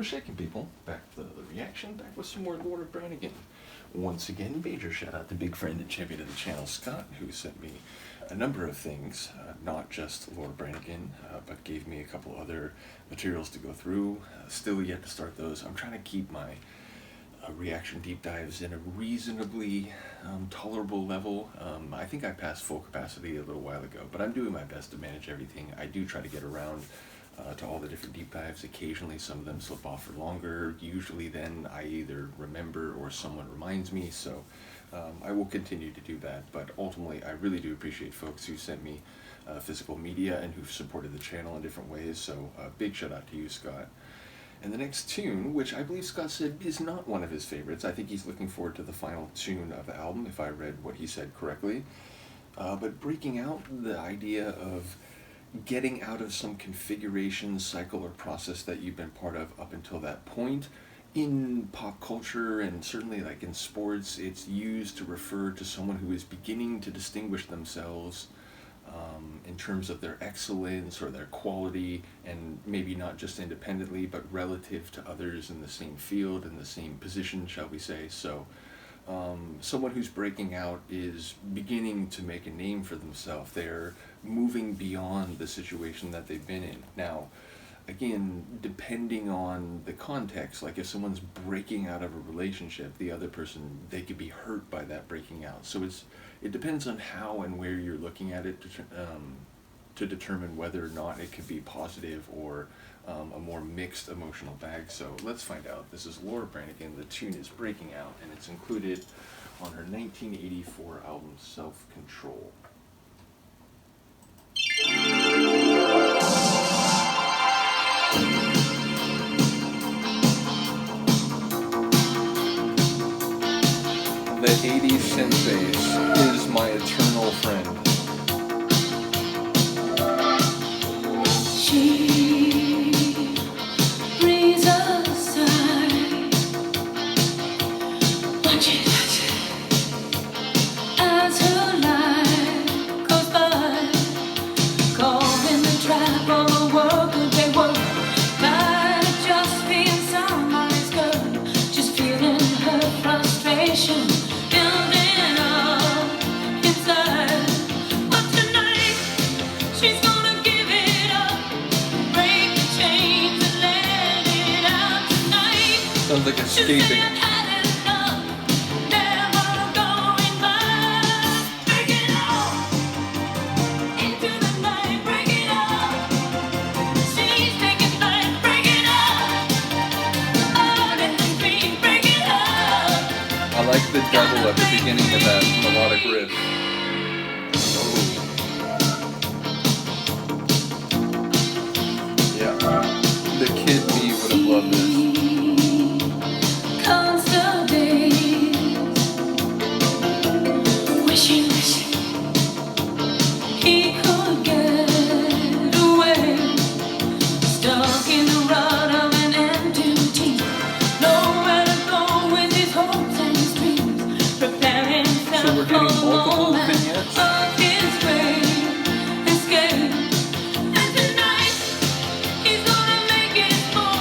We're shaking, people. Back to the reaction, back with some more Laura Branigan. Once again, major shout out to big friend and champion of the channel, Scott, who sent me a number of things, not just Laura Branigan, but gave me a couple other materials to go through. Still yet to start those. I'm trying to keep my reaction deep dives in a reasonably tolerable level. I think I passed full capacity a little while ago, but I'm doing my best to manage everything. I do try to get around to all the different deep dives. Occasionally some of them slip off for longer. Usually then I either remember or someone reminds me, so I will continue to do that. But ultimately I really do appreciate folks who sent me physical media and who've supported the channel in different ways, so big shout out to you, Scott. And the next tune, which I believe Scott said is not one of his favorites. I think he's looking forward to the final tune of the album, if I read what he said correctly. But breaking out the idea of getting out of some configuration, cycle, or process that you've been part of up until that point. In pop culture, and certainly like in sports, it's used to refer to someone who is beginning to distinguish themselves in terms of their excellence or their quality, and maybe not just independently, but relative to others in the same field, in the same position, shall we say. So someone who's breaking out is beginning to make a name for themselves. They're moving beyond the situation that they've been in. Now, again, depending on the context, like if someone's breaking out of a relationship, the other person, they could be hurt by that breaking out. So it depends on how and where you're looking at it to determine whether or not it could be positive or a more mixed emotional bag. So let's find out. This is Laura Branigan. The tune is Breaking Out, and it's included on her 1984 album Self-Control. The 80s synth bass is my eternal friend. She breathes a sigh, watching as her life goes by, caught in the trap of a workaday world. Tired of just being somebody's girl, just feeling her frustration building up inside. But tonight she's gonna give it up, break the chains and let it out tonight. Sounds like escaping. I like the double at the beginning of that melodic riff. Yeah, the kid me would have loved this. Constant days, wishing he could get away, stuck in the rut of an empty routine, nowhere to go with his hopes and his dreams, preparing So we're getting multiple vignettes? of his great escape. And tonight he's gonna make it for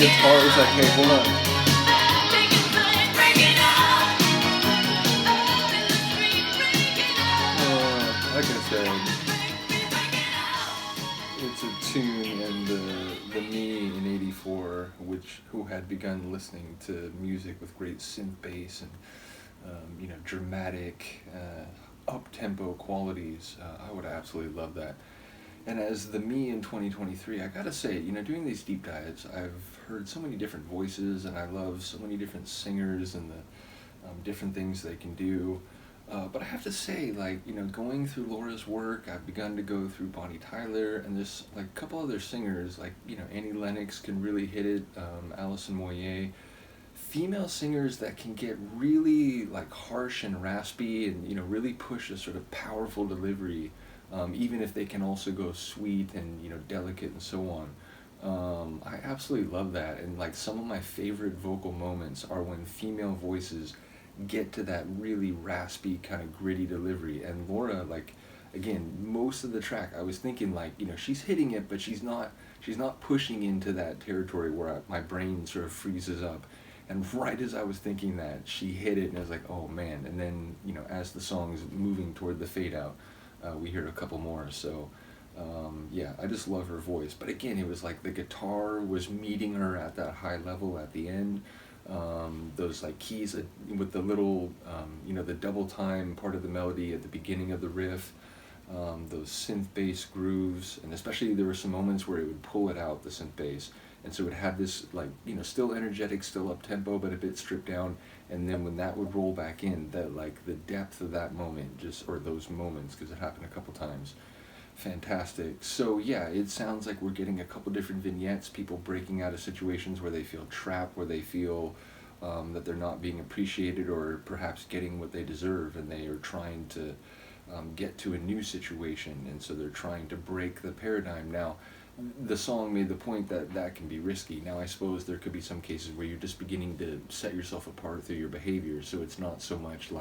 guitar is like, hey, hold on. Like I said, it's a tune, and the me in '84, who had begun listening to music with great synth bass and dramatic, up-tempo qualities, I would absolutely love that. And as the me in 2023, I gotta say, doing these deep dives, I've heard so many different voices, and I love so many different singers and the different things they can do. But I have to say, going through Laura's work, I've begun to go through Bonnie Tyler, and there's a couple other singers, Annie Lennox can really hit it, Alison Moyet. Female singers that can get really harsh and raspy and really push a sort of powerful delivery, even if they can also go sweet and delicate and so on. I absolutely love that, and some of my favorite vocal moments are when female voices get to that really raspy kind of gritty delivery. And Laura, again, most of the track I was thinking she's hitting it, but she's not pushing into that territory where my brain sort of freezes up. And right as I was thinking that, she hit it, and I was like, oh man. And then as the song's moving toward the fade out, we hear a couple more. So I just love her voice. But again, it was the guitar was meeting her at that high level at the end. Those keys with the little the double time part of the melody at the beginning of the riff, those synth bass grooves, and especially there were some moments where it would pull it out, the synth bass, and so it had this still energetic, still up tempo, but a bit stripped down. And then when that would roll back in, that the depth of that moment, or those moments, because it happened a couple times, fantastic. So yeah, it sounds like we're getting a couple different vignettes, people breaking out of situations where they feel trapped, where they feel that they're not being appreciated or perhaps getting what they deserve, and they are trying to get to a new situation, and so they're trying to break the paradigm. Now, the song made the point that can be risky. Now, I suppose there could be some cases where you're just beginning to set yourself apart through your behavior, so it's not so much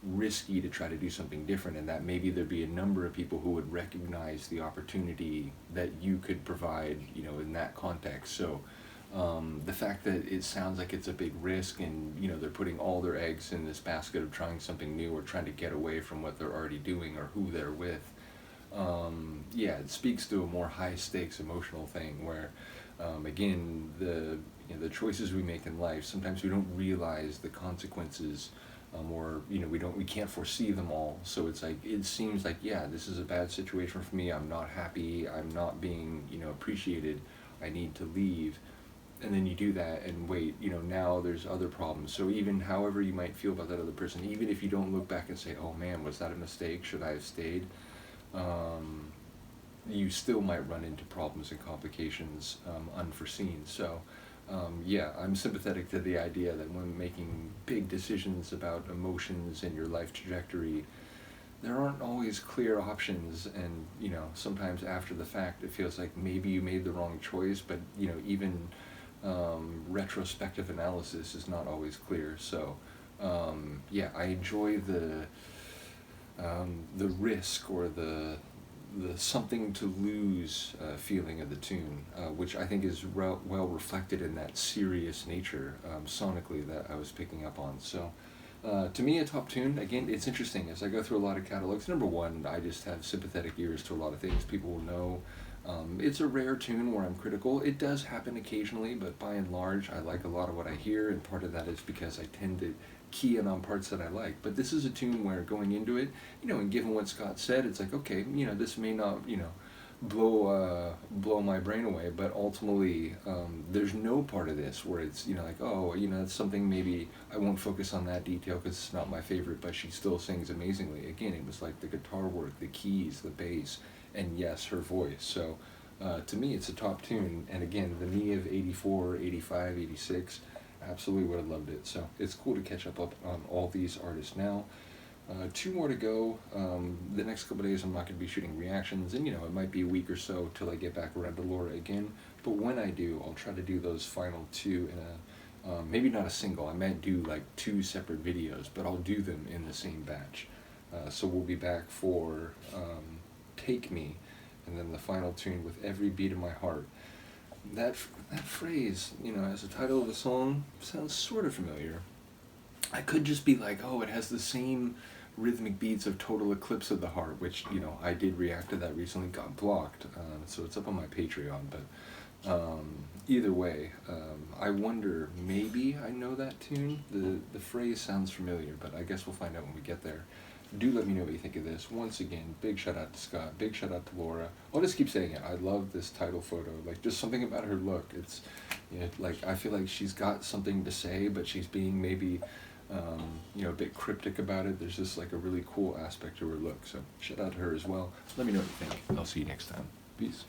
risky to try to do something different, and that maybe there'd be a number of people who would recognize the opportunity that you could provide, in that context. So the fact that it sounds like it's a big risk, and they're putting all their eggs in this basket of trying something new or trying to get away from what they're already doing or who they're with, it speaks to a more high stakes emotional thing where again, the choices we make in life, sometimes we don't realize the consequences, or we can't foresee them all. So it's it seems this is a bad situation for me, I'm not happy, I'm not being appreciated, I need to leave. And then you do that and wait, now there's other problems. So even however you might feel about that other person, even if you don't look back and say, oh man, was that a mistake, should I have stayed, you still might run into problems and complications unforeseen. So I'm sympathetic to the idea that when making big decisions about emotions and your life trajectory, there aren't always clear options, and sometimes after the fact it feels like maybe you made the wrong choice, but even retrospective analysis is not always clear. So I enjoy the risk or the something to lose feeling of the tune, which I think is well reflected in that serious nature sonically that I was picking up on. So to me, a top tune, again, it's interesting. As I go through a lot of catalogs, number one, I just have sympathetic ears to a lot of things. People will know it's a rare tune where I'm critical. It does happen occasionally, but by and large, I like a lot of what I hear, and part of that is because I tend to key in on parts that I like. But this is a tune where going into it, and given what Scott said, it's okay, this may not, blow my brain away, but ultimately, there's no part of this where it's, it's something maybe I won't focus on that detail because it's not my favorite, but she still sings amazingly. Again, it was the guitar work, the keys, the bass, and yes, her voice. So to me, it's a top tune, and again, the me of 84, 85, 86, absolutely would have loved it. So it's cool to catch up on all these artists now. 2 more to go. The next couple days I'm not going to be shooting reactions, and it might be a week or so till I get back around to Laura again, but when I do, I'll try to do those final 2 in a maybe not a single, I might do 2 separate videos, but I'll do them in the same batch. So we'll be back for Take Me, and then the final tune with Every Beat of My Heart. that phrase, you know, as the title of the song, sounds sort of familiar. I could just be like, oh, it has the same rhythmic beats of Total Eclipse of the Heart, which, you know, I did react to that recently, got blocked, so it's up on my Patreon, but either way, I wonder, maybe I know that tune. The phrase sounds familiar, but I guess we'll find out when we get there. Do let me know what you think of this. Once again, big shout out to Scott, big shout out to Laura. I'll just keep saying it. I love this title photo. Like, just something about her look. It's, you know, like, I feel like she's got something to say, but she's being maybe, you know, a bit cryptic about it. There's just like a really cool aspect to her look. So shout out to her as well. Let me know what you think. I'll see you next time. Peace.